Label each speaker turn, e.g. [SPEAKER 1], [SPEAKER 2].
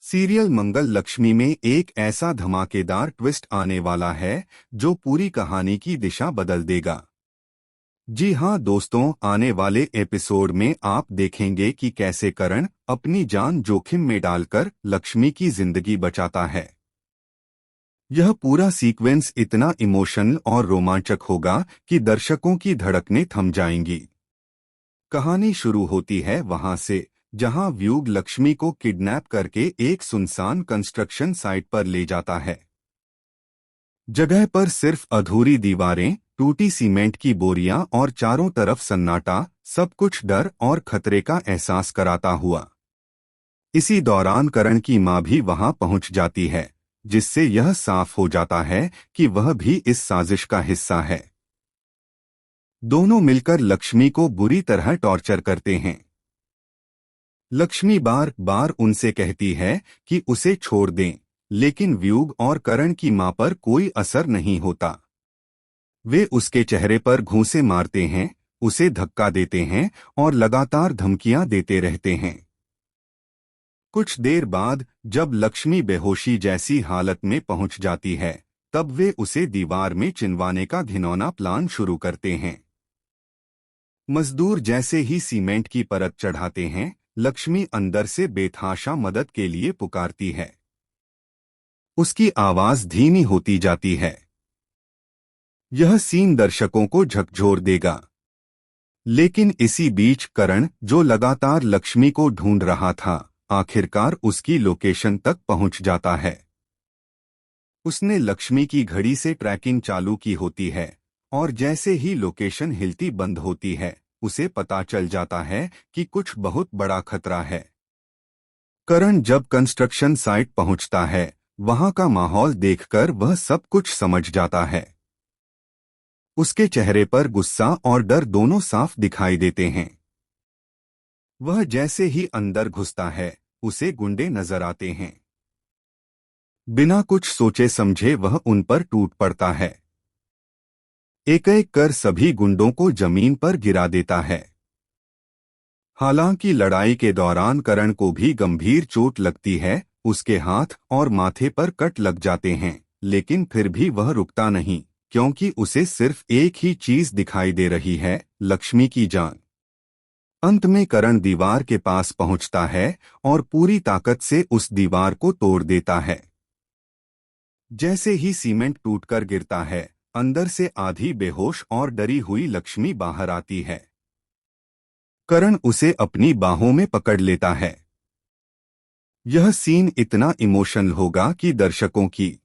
[SPEAKER 1] Serial मंगल लक्ष्मी में एक ऐसा धमाकेदार ट्विस्ट आने वाला है जो पूरी कहानी की दिशा बदल देगा। जी हां दोस्तों, आने वाले एपिसोड में आप देखेंगे कि कैसे करण अपनी जान जोखिम में डालकर लक्ष्मी की जिंदगी बचाता है। यह पूरा सीक्वेंस इतना इमोशनल और रोमांचक होगा कि दर्शकों की धड़कनें थम जाएंगी। कहानी शुरू होती है वहां से जहां व्यूग लक्ष्मी को किडनैप करके एक सुनसान कंस्ट्रक्शन साइट पर ले जाता है। जगह पर सिर्फ अधूरी दीवारें, टूटी सीमेंट की बोरियां और चारों तरफ सन्नाटा, सब कुछ डर और खतरे का एहसास कराता हुआ। इसी दौरान करण की मां भी वहां पहुंच जाती है, जिससे यह साफ हो जाता है कि वह भी इस साजिश का हिस्सा है। दोनों मिलकर लक्ष्मी को बुरी तरह टॉर्चर करते हैं। लक्ष्मी बार बार उनसे कहती है कि उसे छोड़ दें, लेकिन व्यूग और करण की मां पर कोई असर नहीं होता। वे उसके चेहरे पर घूंसे मारते हैं, उसे धक्का देते हैं और लगातार धमकियां देते रहते हैं। कुछ देर बाद जब लक्ष्मी बेहोशी जैसी हालत में पहुंच जाती है, तब वे उसे दीवार में चिनवाने का घिनौना प्लान शुरू करते हैं। मजदूर जैसे ही सीमेंट की परत चढ़ाते हैं, लक्ष्मी अंदर से बेतहाशा मदद के लिए पुकारती है। उसकी आवाज धीमी होती जाती है। यह सीन दर्शकों को झकझोर देगा। लेकिन इसी बीच करण, जो लगातार लक्ष्मी को ढूंढ रहा था, आखिरकार उसकी लोकेशन तक पहुंच जाता है। उसने लक्ष्मी की घड़ी से ट्रैकिंग चालू की होती है, और जैसे ही लोकेशन हिलती बंद होती है, उसे पता चल जाता है कि कुछ बहुत बड़ा खतरा है। करण जब कंस्ट्रक्शन साइट पहुंचता है, वहां का माहौल देखकर वह सब कुछ समझ जाता है। उसके चेहरे पर गुस्सा और डर दोनों साफ दिखाई देते हैं। वह जैसे ही अंदर घुसता है, उसे गुंडे नजर आते हैं। बिना कुछ सोचे समझे वह उन पर टूट पड़ता है। एक एक कर सभी गुंडों को जमीन पर गिरा देता है। हालांकि लड़ाई के दौरान करण को भी गंभीर चोट लगती है, उसके हाथ और माथे पर कट लग जाते हैं, लेकिन फिर भी वह रुकता नहीं, क्योंकि उसे सिर्फ एक ही चीज दिखाई दे रही है, लक्ष्मी की जान। अंत में करण दीवार के पास पहुंचता है और पूरी ताकत से उस दीवार को तोड़ देता है। जैसे ही सीमेंट टूटकर गिरता है, अंदर से आधी बेहोश और डरी हुई लक्ष्मी बाहर आती है। करण उसे अपनी बाहों में पकड़ लेता है। यह सीन इतना इमोशनल होगा कि दर्शकों की